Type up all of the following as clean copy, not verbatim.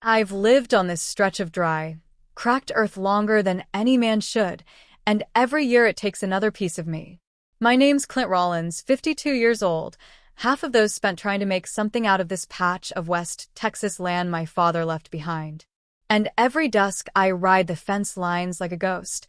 I've lived on this stretch of dry, cracked earth longer than any man should, and every year it takes another piece of me. My name's Clint Rollins, 52 years old, half of those spent trying to make something out of this patch of West Texas land my father left behind. And every dusk I ride the fence lines like a ghost,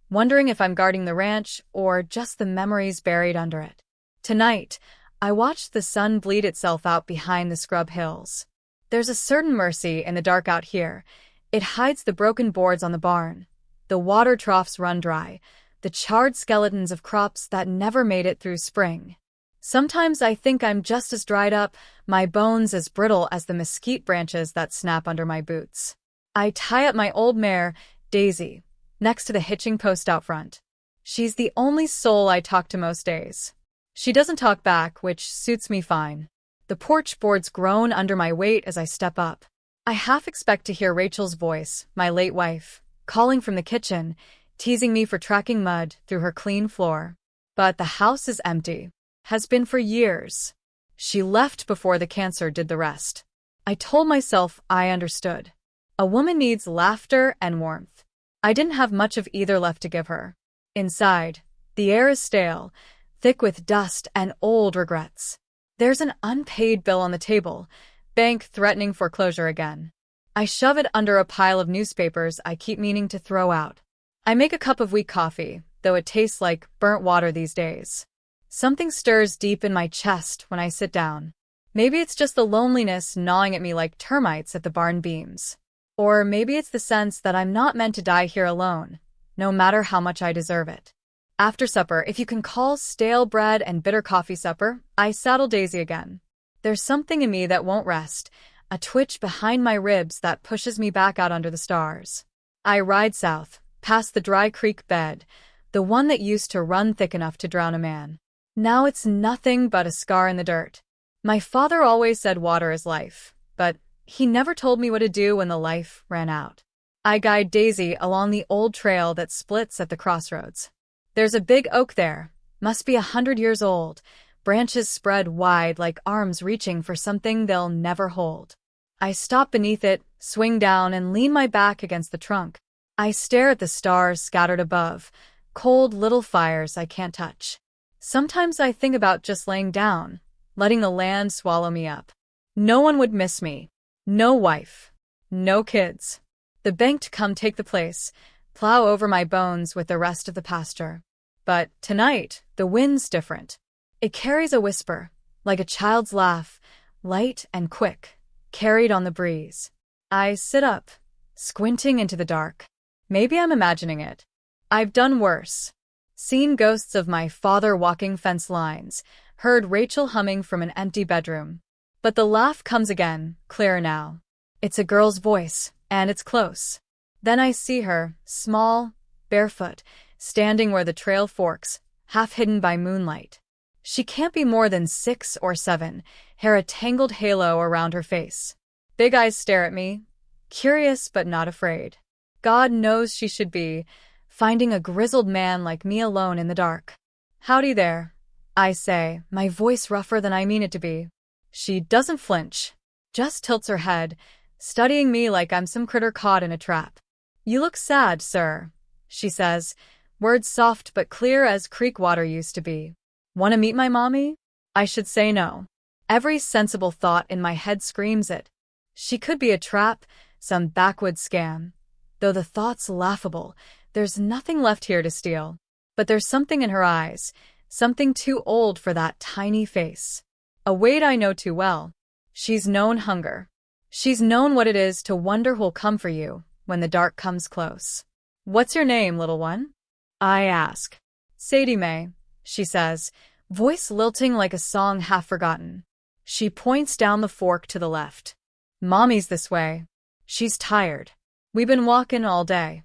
wondering if I'm guarding the ranch or just the memories buried under it. Tonight, I watched the sun bleed itself out behind the scrub hills. There's a certain mercy in the dark out here. It hides the broken boards on the barn. The water troughs run dry, the charred skeletons of crops that never made it through spring. Sometimes I think I'm just as dried up, my bones as brittle as the mesquite branches that snap under my boots. I tie up my old mare, Daisy, next to the hitching post out front. She's the only soul I talk to most days. She doesn't talk back, which suits me fine. The porch boards groan under my weight as I step up. I half expect to hear Rachel's voice, my late wife, calling from the kitchen, teasing me for tracking mud through her clean floor. But the house is empty. Has been for years. She left before the cancer did the rest. I told myself I understood. A woman needs laughter and warmth. I didn't have much of either left to give her. Inside, the air is stale, thick with dust and old regrets. There's an unpaid bill on the table, bank threatening foreclosure again. I shove it under a pile of newspapers I keep meaning to throw out. I make a cup of weak coffee, though it tastes like burnt water these days. Something stirs deep in my chest when I sit down. Maybe it's just the loneliness gnawing at me like termites at the barn beams. Or maybe it's the sense that I'm not meant to die here alone, no matter how much I deserve it. After supper, if you can call stale bread and bitter coffee supper, I saddle Daisy again. There's something in me that won't rest, a twitch behind my ribs that pushes me back out under the stars. I ride south, past the dry creek bed, the one that used to run thick enough to drown a man. Now it's nothing but a scar in the dirt. My father always said water is life, but he never told me what to do when the life ran out. I guide Daisy along the old trail that splits at the crossroads. There's a big oak there, must be 100 years old, branches spread wide like arms reaching for something they'll never hold. I stop beneath it, swing down, and lean my back against the trunk. I stare at the stars scattered above, cold little fires I can't touch. Sometimes I think about just laying down, letting the land swallow me up. No one would miss me. No wife. No kids. The bank to come take the place, plow over my bones with the rest of the pasture. But tonight, the wind's different. It carries a whisper, like a child's laugh, light and quick, carried on the breeze. I sit up, squinting into the dark. Maybe I'm imagining it. I've done worse. Seen ghosts of my father walking fence lines, heard Rachel humming from an empty bedroom. But the laugh comes again, clearer now. It's a girl's voice, and it's close. Then I see her, small, barefoot, standing where the trail forks, half hidden by moonlight. She can't be more than 6 or 7, hair a tangled halo around her face. Big eyes stare at me, curious but not afraid. God knows she should be, finding a grizzled man like me alone in the dark. "Howdy there," I say, my voice rougher than I mean it to be. She doesn't flinch, just tilts her head, studying me like I'm some critter caught in a trap. "You look sad, sir," she says, words soft but clear as creek water used to be. "Want to meet my mommy?" I should say no. Every sensible thought in my head screams it. She could be a trap, some backwoods scam. Though the thought's laughable, there's nothing left here to steal. But there's something in her eyes, something too old for that tiny face. A weight I know too well. She's known hunger. She's known what it is to wonder who'll come for you when the dark comes close. "What's your name, little one?" I ask. "Sadie Mae," she says, voice lilting like a song half forgotten. She points down the fork to the left. "Mommy's this way. She's tired. We've been walking all day."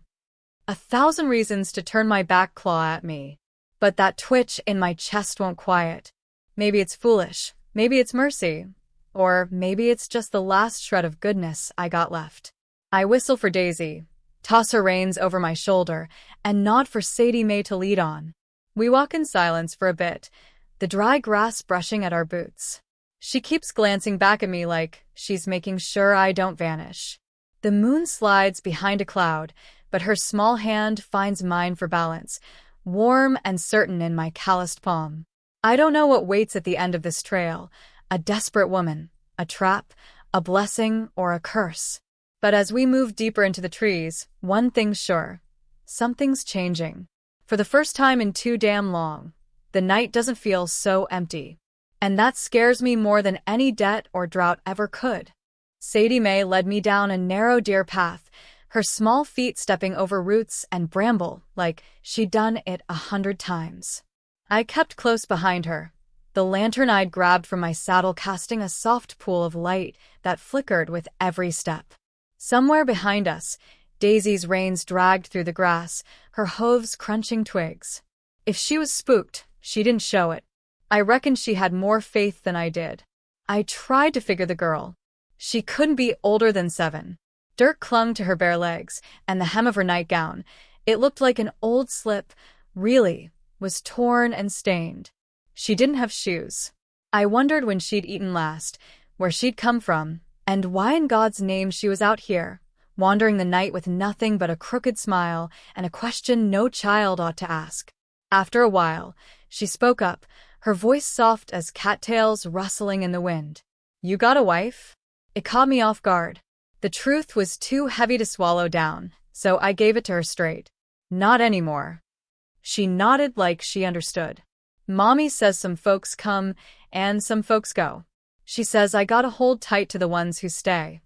1,000 reasons to turn my back claw at me. But that twitch in my chest won't quiet. Maybe it's foolish. Maybe it's mercy. Or maybe it's just the last shred of goodness I got left. I whistle for Daisy, toss her reins over my shoulder, and nod for Sadie Mae to lead on. We walk in silence for a bit, the dry grass brushing at our boots. She keeps glancing back at me like she's making sure I don't vanish. The moon slides behind a cloud, but her small hand finds mine for balance, warm and certain in my calloused palm. I don't know what waits at the end of this trail, a desperate woman, a trap, a blessing, or a curse. But as we move deeper into the trees, one thing's sure. Something's changing. For the first time in too damn long, the night doesn't feel so empty. And that scares me more than any debt or drought ever could. Sadie Mae led me down a narrow deer path, her small feet stepping over roots and bramble like she'd done it 100 times. I kept close behind her, the lantern I'd grabbed from my saddle casting a soft pool of light that flickered with every step. Somewhere behind us, Daisy's reins dragged through the grass, her hooves crunching twigs. If she was spooked, she didn't show it. I reckoned she had more faith than I did. I tried to figure the girl. She couldn't be older than 7. Dirt clung to her bare legs, and the hem of her nightgown, it looked like an old slip, really, was torn and stained. She didn't have shoes. I wondered when she'd eaten last, where she'd come from, and why in God's name she was out here, wandering the night with nothing but a crooked smile and a question no child ought to ask. After a while, she spoke up, her voice soft as cattails rustling in the wind. "You got a wife?" It caught me off guard. The truth was too heavy to swallow down, so I gave it to her straight. "Not anymore." She nodded like she understood. "Mommy says some folks come and some folks go. She says I gotta hold tight to the ones who stay."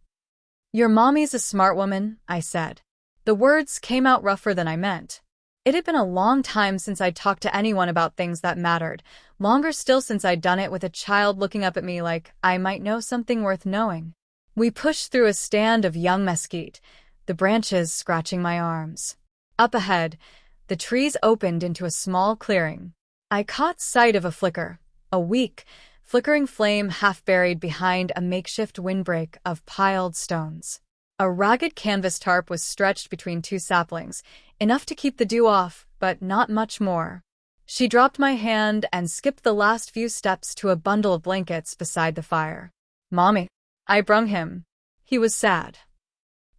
"Your mommy's a smart woman," I said. The words came out rougher than I meant. It had been a long time since I'd talked to anyone about things that mattered, longer still since I'd done it with a child looking up at me like I might know something worth knowing. We pushed through a stand of young mesquite, the branches scratching my arms. Up ahead, the trees opened into a small clearing. I caught sight of a flicker, a weak, flickering flame half buried behind a makeshift windbreak of piled stones. A ragged canvas tarp was stretched between 2 saplings, enough to keep the dew off, but not much more. She dropped my hand and skipped the last few steps to a bundle of blankets beside the fire. "Mommy." I brung him. He was sad.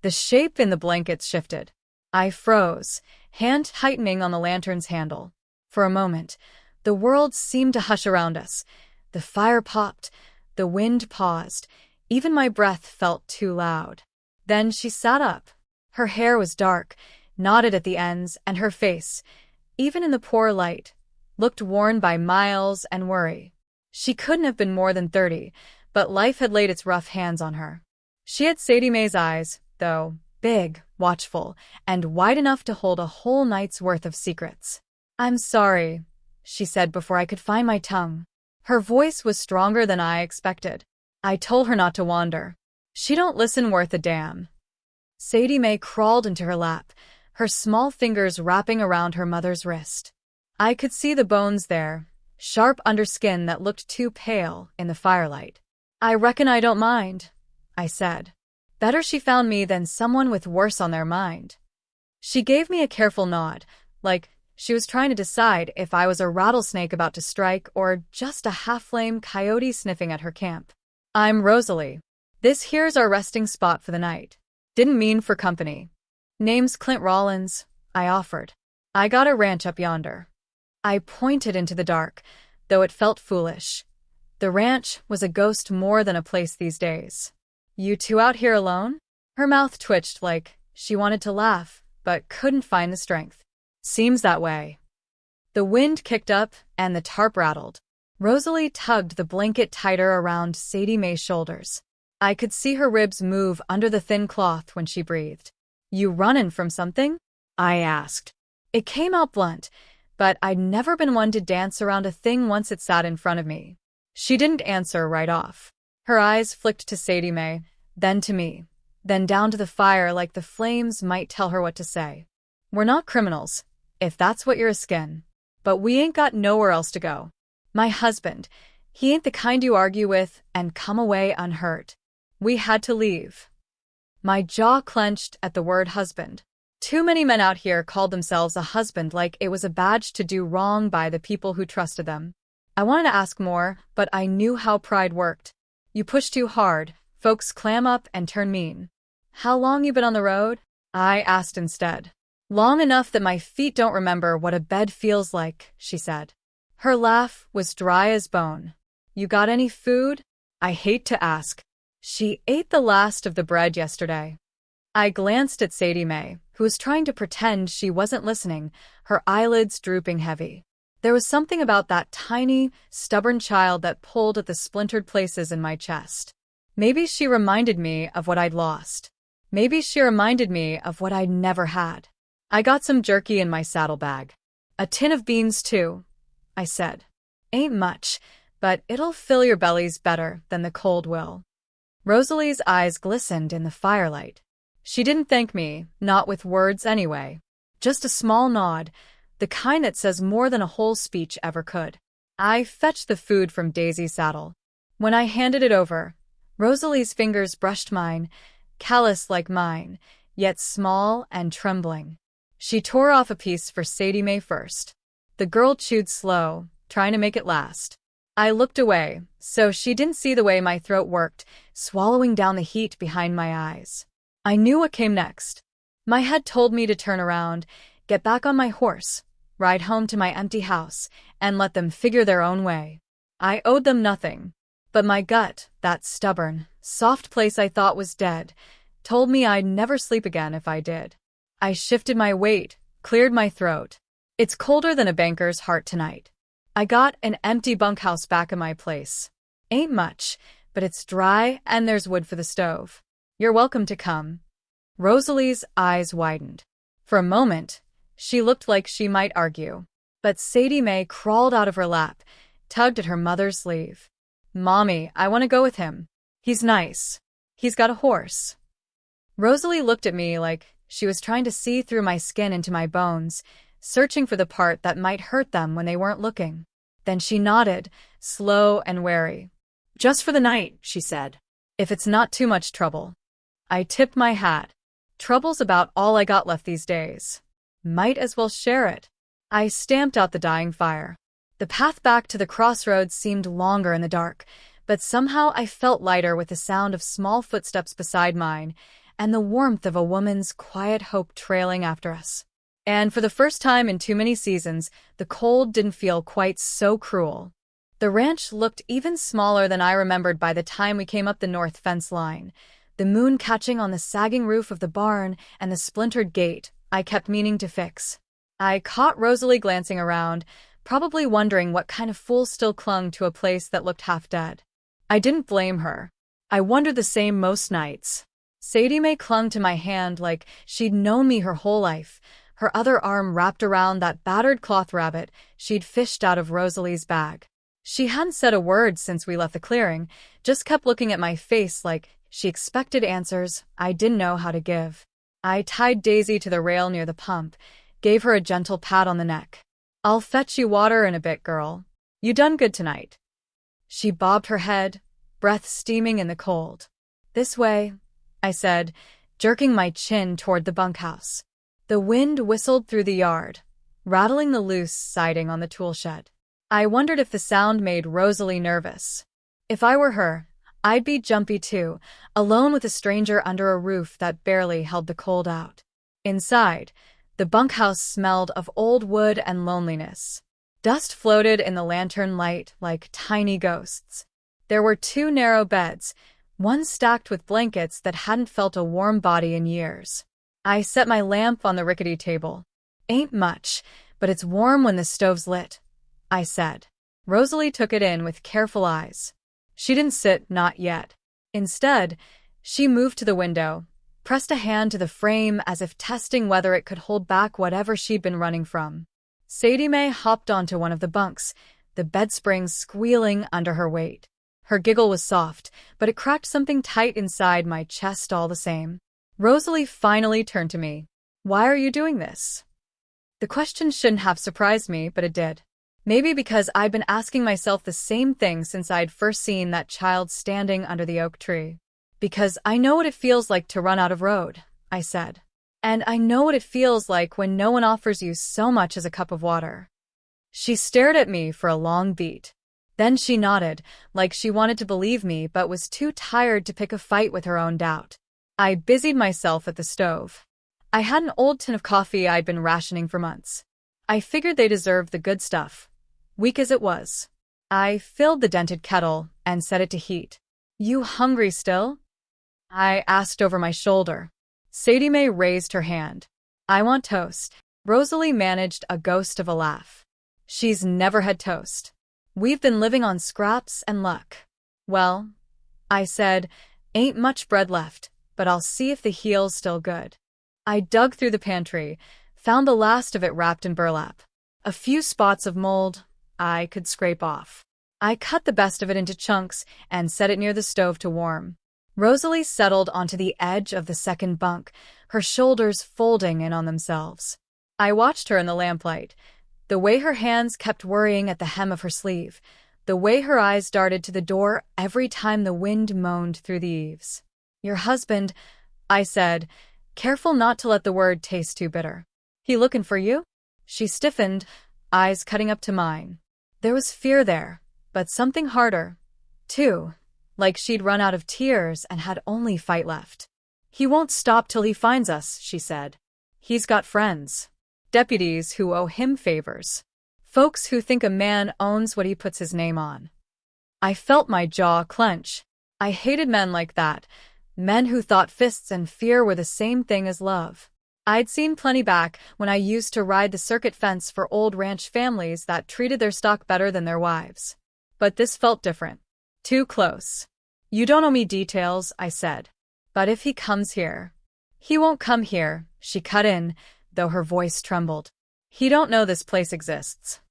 The shape in the blankets shifted. I froze, hand tightening on the lantern's handle. For a moment, the world seemed to hush around us. The fire popped, the wind paused, even my breath felt too loud. Then she sat up. Her hair was dark, knotted at the ends, and her face, even in the poor light, looked worn by miles and worry. She couldn't have been more than 30, but life had laid its rough hands on her. She had Sadie Mae's eyes, though, big, watchful, and wide enough to hold a whole night's worth of secrets. "I'm sorry," she said before I could find my tongue. Her voice was stronger than I expected. I told her not to wander. "She don't listen worth a damn." Sadie Mae crawled into her lap, her small fingers wrapping around her mother's wrist. I could see the bones there, sharp underskin that looked too pale in the firelight. "I reckon I don't mind," I said. Better she found me than someone with worse on their mind. She gave me a careful nod, like she was trying to decide if I was a rattlesnake about to strike or just a half-lame coyote sniffing at her camp. "I'm Rosalie. This here's our resting spot for the night. Didn't mean for company. Name's Clint Rollins," I offered. "I got a ranch up yonder." I pointed into the dark, though it felt foolish. The ranch was a ghost more than a place these days. "You two out here alone?" Her mouth twitched like she wanted to laugh, but couldn't find the strength. "Seems that way." The wind kicked up, and the tarp rattled. Rosalie tugged the blanket tighter around Sadie Mae's shoulders. I could see her ribs move under the thin cloth when she breathed. "You runnin' from something?" I asked. It came out blunt, but I'd never been one to dance around a thing once it sat in front of me. She didn't answer right off. Her eyes flicked to Sadie Mae, then to me, then down to the fire like the flames might tell her what to say. "We're not criminals, if that's what you're a-skin. But we ain't got nowhere else to go. My husband, he ain't the kind you argue with and come away unhurt. We had to leave." My jaw clenched at the word husband. Too many men out here called themselves a husband like it was a badge to do wrong by the people who trusted them. I wanted to ask more, but I knew how pride worked. You push too hard, folks clam up and turn mean. How long you been on the road? I asked instead. Long enough that my feet don't remember what a bed feels like, she said. Her laugh was dry as bone. You got any food? I hate to ask. She ate the last of the bread yesterday. I glanced at Sadie Mae, who was trying to pretend she wasn't listening, her eyelids drooping heavy. There was something about that tiny, stubborn child that pulled at the splintered places in my chest. Maybe she reminded me of what I'd lost. Maybe she reminded me of what I'd never had. I got some jerky in my saddlebag. A tin of beans, too, I said. Ain't much, but it'll fill your bellies better than the cold will. Rosalie's eyes glistened in the firelight. She didn't thank me, not with words anyway. Just a small nod, the kind that says more than a whole speech ever could. I fetched the food from Daisy's saddle. When I handed it over, Rosalie's fingers brushed mine, callous like mine, yet small and trembling. She tore off a piece for Sadie Mae first. The girl chewed slow, trying to make it last. I looked away, so she didn't see the way my throat worked, swallowing down the heat behind my eyes. I knew what came next. My head told me to turn around, get back on my horse, ride home to my empty house, and let them figure their own way. I owed them nothing. But my gut, that stubborn, soft place I thought was dead, told me I'd never sleep again if I did. I shifted my weight, cleared my throat. It's colder than a banker's heart tonight. I got an empty bunkhouse back in my place. Ain't much, but it's dry and there's wood for the stove. You're welcome to come. Rosalie's eyes widened. For a moment, she looked like she might argue. But Sadie Mae crawled out of her lap, tugged at her mother's sleeve. Mommy, I want to go with him. He's nice. He's got a horse. Rosalie looked at me like she was trying to see through my skin into my bones, searching for the part that might hurt them when they weren't looking. Then she nodded, slow and wary. Just for the night, she said. If it's not too much trouble. I tipped my hat. Trouble's about all I got left these days. Might as well share it. I stamped out the dying fire. The path back to the crossroads seemed longer in the dark, but somehow I felt lighter with the sound of small footsteps beside mine and the warmth of a woman's quiet hope trailing after us. And for the first time in too many seasons, the cold didn't feel quite so cruel. The ranch looked even smaller than I remembered by the time we came up the north fence line, the moon catching on the sagging roof of the barn and the splintered gate I kept meaning to fix. I caught Rosalie glancing around, probably wondering what kind of fool still clung to a place that looked half dead. I didn't blame her. I wondered the same most nights. Sadie Mae clung to my hand like she'd known me her whole life, her other arm wrapped around that battered cloth rabbit she'd fished out of Rosalie's bag. She hadn't said a word since we left the clearing, just kept looking at my face like she expected answers I didn't know how to give. I tied Daisy to the rail near the pump, gave her a gentle pat on the neck. I'll fetch you water in a bit, girl. You done good tonight. She bobbed her head, breath steaming in the cold. This way, I said, jerking my chin toward the bunkhouse. The wind whistled through the yard, rattling the loose siding on the tool shed. I wondered if the sound made Rosalie nervous. If I were her, I'd be jumpy too, alone with a stranger under a roof that barely held the cold out. Inside, the bunkhouse smelled of old wood and loneliness. Dust floated in the lantern light like tiny ghosts. There were 2 narrow beds, one stacked with blankets that hadn't felt a warm body in years. I set my lamp on the rickety table. Ain't much, but it's warm when the stove's lit, I said. Rosalie took it in with careful eyes. She didn't sit, not yet. Instead, she moved to the window, pressed a hand to the frame as if testing whether it could hold back whatever she'd been running from. Sadie Mae hopped onto one of the bunks, the bed springs squealing under her weight. Her giggle was soft, but it cracked something tight inside my chest all the same. Rosalie finally turned to me. Why are you doing this? The question shouldn't have surprised me, but it did. Maybe because I'd been asking myself the same thing since I'd first seen that child standing under the oak tree. Because I know what it feels like to run out of road, I said. And I know what it feels like when no one offers you so much as a cup of water. She stared at me for a long beat. Then she nodded, like she wanted to believe me but was too tired to pick a fight with her own doubt. I busied myself at the stove. I had an old tin of coffee I'd been rationing for months. I figured they deserved the good stuff, weak as it was. I filled the dented kettle and set it to heat. "You hungry still?" I asked over my shoulder. Sadie Mae raised her hand. "I want toast." Rosalie managed a ghost of a laugh. "She's never had toast. We've been living on scraps and luck." "Well," I said, "ain't much bread left, but I'll see if the heel's still good." I dug through the pantry, found the last of it wrapped in burlap. A few spots of mold I could scrape off. I cut the best of it into chunks and set it near the stove to warm. Rosalie settled onto the edge of the second bunk, her shoulders folding in on themselves. I watched her in the lamplight, the way her hands kept worrying at the hem of her sleeve, the way her eyes darted to the door every time the wind moaned through the eaves. "Your husband," I said, careful not to let the word taste too bitter. "He looking for you?" She stiffened, eyes cutting up to mine. There was fear there, but something harder, too, like she'd run out of tears and had only fight left. "He won't stop till he finds us," she said. "He's got friends. Deputies who owe him favors. Folks who think a man owns what he puts his name on." I felt my jaw clench. I hated men like that, men who thought fists and fear were the same thing as love. I'd seen plenty back when I used to ride the circuit fence for old ranch families that treated their stock better than their wives. But this felt different. Too close. "You don't owe me details," I said. "But if he comes here—" "He won't come here," she cut in, though her voice trembled. "He don't know this place exists."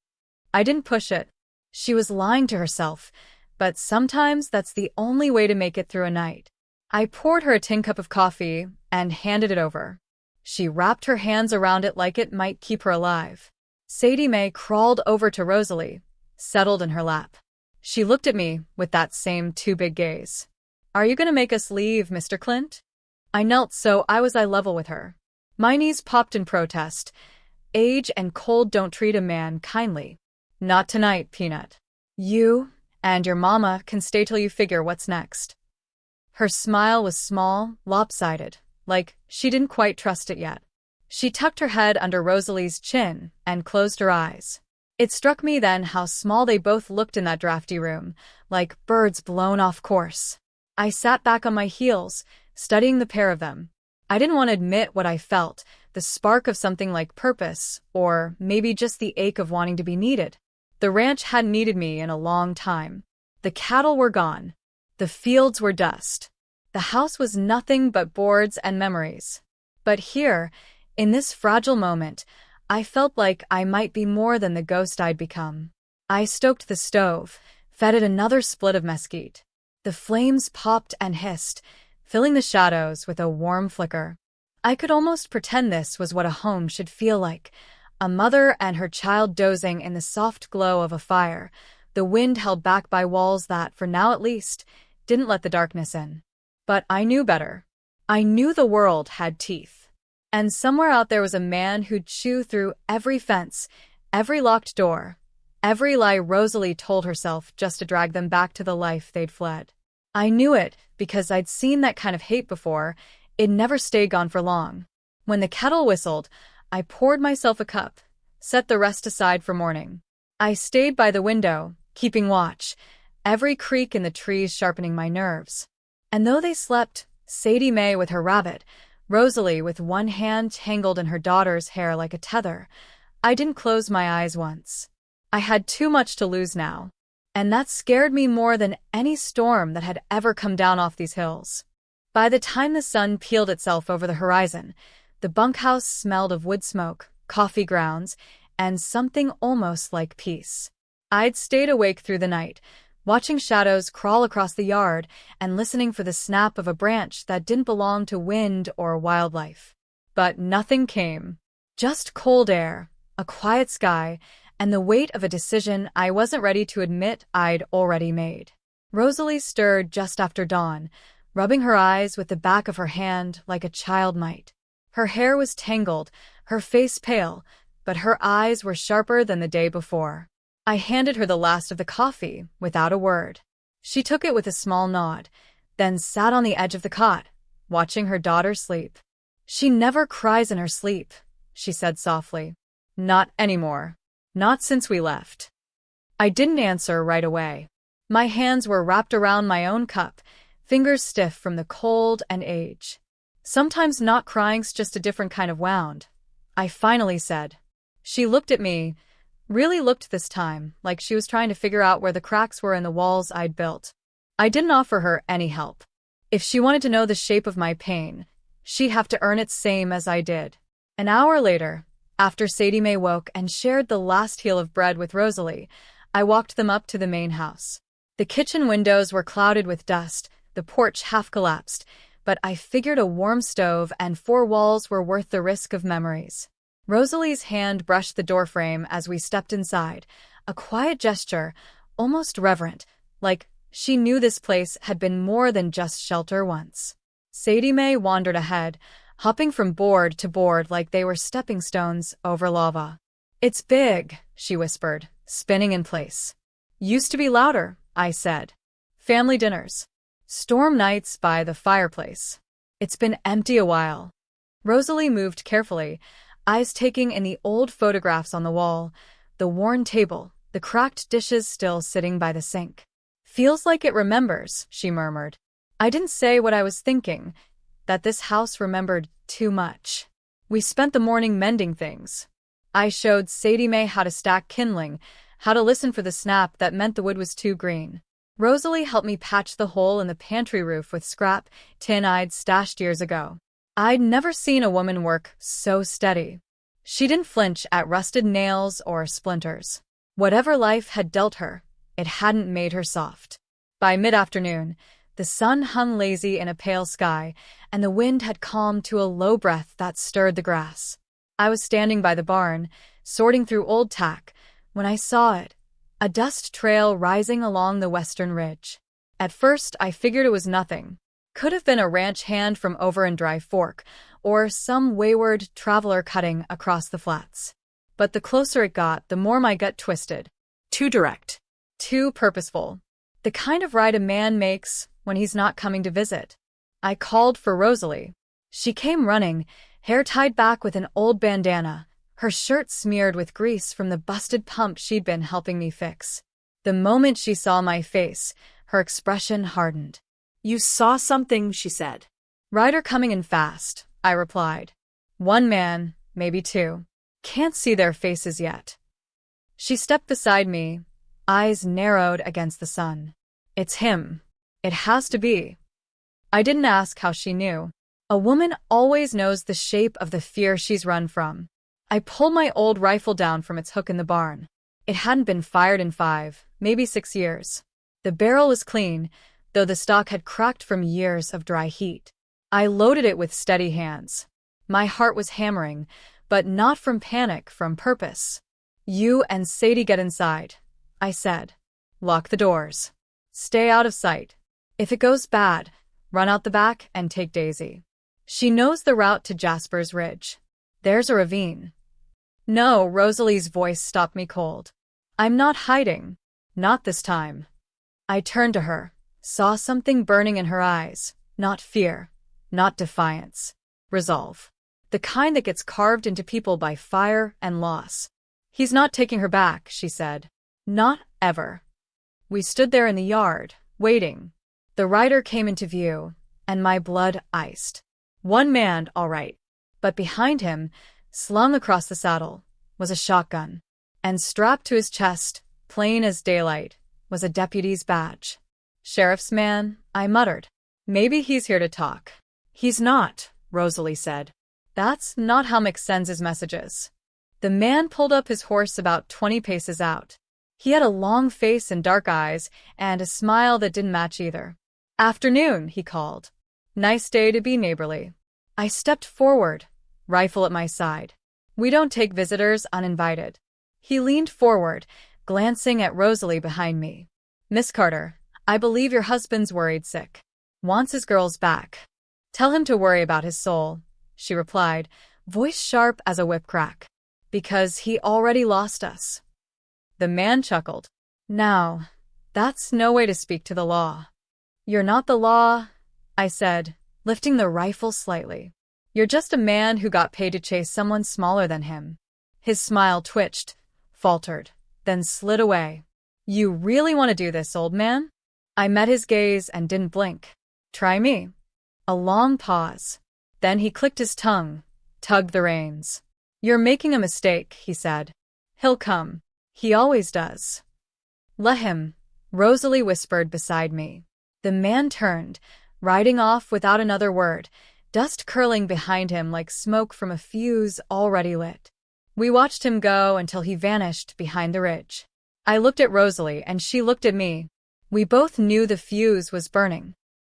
I didn't push it. She was lying to herself, but sometimes that's the only way to make it through a night. I poured her a tin cup of coffee and handed it over. She wrapped her hands around it like it might keep her alive. Sadie Mae crawled over to Rosalie, settled in her lap. She looked at me with that same too big gaze. "Are you going to make us leave, Mr. Clint?" I knelt so I was eye level with her. My knees popped in protest. Age and cold don't treat a man kindly. "Not tonight, Peanut. You and your mama can stay till you figure what's next." Her smile was small, lopsided, like she didn't quite trust it yet. She tucked her head under Rosalie's chin and closed her eyes. It struck me then how small they both looked in that drafty room, like birds blown off course. I sat back on my heels, studying the pair of them. I didn't want to admit what I felt, the spark of something like purpose, or maybe just the ache of wanting to be needed. The ranch hadn't needed me in a long time. The cattle were gone. The fields were dust. The house was nothing but boards and memories. But here, in this fragile moment, I felt like I might be more than the ghost I'd become. I stoked the stove, fed it another split of mesquite. The flames popped and hissed, filling the shadows with a warm flicker. I could almost pretend this was what a home should feel like, a mother and her child dozing in the soft glow of a fire, the wind held back by walls that, for now at least, didn't let the darkness in. But I knew better. I knew the world had teeth. And somewhere out there was a man who'd chew through every fence, every locked door, every lie Rosalie told herself just to drag them back to the life they'd fled. I knew it because I'd seen that kind of hate before. It never stayed gone for long. When the kettle whistled, I poured myself a cup, set the rest aside for morning. I stayed by the window, keeping watch, every creak in the trees sharpening my nerves. And though they slept, Sadie Mae with her rabbit, Rosalie with one hand tangled in her daughter's hair like a tether, I didn't close my eyes once. I had too much to lose now. And that scared me more than any storm that had ever come down off these hills. By the time the sun peeled itself over the horizon, the bunkhouse smelled of wood smoke, coffee grounds, and something almost like peace. I'd stayed awake through the night, watching shadows crawl across the yard and listening for the snap of a branch that didn't belong to wind or wildlife. But nothing came. Just cold air, a quiet sky, and the weight of a decision I wasn't ready to admit I'd already made. Rosalie stirred just after dawn, rubbing her eyes with the back of her hand like a child might. Her hair was tangled, her face pale, but her eyes were sharper than the day before. I handed her the last of the coffee without a word. She took it with a small nod, then sat on the edge of the cot, watching her daughter sleep. "She never cries in her sleep," she said softly. "Not anymore. Not since we left." I didn't answer right away. My hands were wrapped around my own cup, fingers stiff from the cold and age. "Sometimes not crying's just a different kind of wound," I finally said. She looked at me, really looked this time, like she was trying to figure out where the cracks were in the walls I'd built. I didn't offer her any help. If she wanted to know the shape of my pain, she'd have to earn it same as I did. An hour later, after Sadie Mae woke and shared the last heel of bread with Rosalie, I walked them up to the main house. The kitchen windows were clouded with dust, the porch half collapsed, but I figured a warm stove and 4 walls were worth the risk of memories. Rosalie's hand brushed the doorframe as we stepped inside, a quiet gesture, almost reverent, like she knew this place had been more than just shelter once. Sadie Mae wandered ahead, hopping from board to board like they were stepping stones over lava. "It's big," she whispered, spinning in place. "Used to be louder," I said. "Family dinners. Storm nights by the fireplace. It's been empty a while." Rosalie moved carefully, eyes taking in the old photographs on the wall, the worn table, the cracked dishes still sitting by the sink. "Feels like it remembers," she murmured. I didn't say what I was thinking, that this house remembered too much. We spent the morning mending things. I showed Sadie Mae how to stack kindling, how to listen for the snap that meant the wood was too green. Rosalie helped me patch the hole in the pantry roof with scrap tin I'd stashed years ago. I'd never seen a woman work so steady. She didn't flinch at rusted nails or splinters. Whatever life had dealt her, it hadn't made her soft. By mid-afternoon, the sun hung lazy in a pale sky, and the wind had calmed to a low breath that stirred the grass. I was standing by the barn, sorting through old tack, when I saw it, a dust trail rising along the western ridge. At first, I figured it was nothing. Could have been a ranch hand from over in Dry Fork, or some wayward traveler cutting across the flats. But the closer it got, the more my gut twisted. Too direct. Too purposeful. The kind of ride a man makes when he's not coming to visit. I called for Rosalie. She came running, hair tied back with an old bandana, her shirt smeared with grease from the busted pump she'd been helping me fix. The moment she saw my face, her expression hardened. "You saw something," she said. "Rider coming in fast," I replied. "1 man, maybe 2. Can't see their faces yet." She stepped beside me, eyes narrowed against the sun. "It's him. It has to be." I didn't ask how she knew. A woman always knows the shape of the fear she's run from. I pulled my old rifle down from its hook in the barn. It hadn't been fired in 5, maybe 6 years. The barrel was clean, though the stock had cracked from years of dry heat. I loaded it with steady hands. My heart was hammering, but not from panic, from purpose. "You and Sadie get inside," I said. "Lock the doors. Stay out of sight. If it goes bad, run out the back and take Daisy. She knows the route to Jasper's Ridge. There's a ravine." "No," Rosalie's voice stopped me cold. "I'm not hiding. Not this time." I turned to her, saw something burning in her eyes. Not fear, not defiance. Resolve. The kind that gets carved into people by fire and loss. "He's not taking her back," she said. "Not ever." We stood there in the yard, waiting. The rider came into view, and my blood iced. 1 man, all right. But behind him, slung across the saddle, was a shotgun. And strapped to his chest, plain as daylight, was a deputy's badge. "Sheriff's man," I muttered. "Maybe he's here to talk." "He's not," Rosalie said. "That's not how Mick sends his messages." The man pulled up his horse about 20 paces out. He had a long face and dark eyes, and a smile that didn't match either. "Afternoon," he called. "Nice day to be neighborly." I stepped forward, rifle at my side. "We don't take visitors uninvited." He leaned forward, glancing at Rosalie behind me. "Miss Carter, I believe your husband's worried sick. Wants his girls back." "Tell him to worry about his soul," she replied, voice sharp as a whip crack. "Because he already lost us." The man chuckled. "Now, that's no way to speak to the law." "You're not the law," I said, lifting the rifle slightly. "You're just a man who got paid to chase someone smaller than him." His smile twitched, faltered, then slid away. "You really want to do this, old man?" I met his gaze and didn't blink. "Try me." A long pause. Then he clicked his tongue, tugged the reins. "You're making a mistake," he said. "He'll come. He always does." "Let him," Rosalie whispered beside me. The man turned, riding off without another word, dust curling behind him like smoke from a fuse already lit. We watched him go until he vanished behind the ridge. I looked at Rosalie and she looked at me. We both knew the fuse was burning.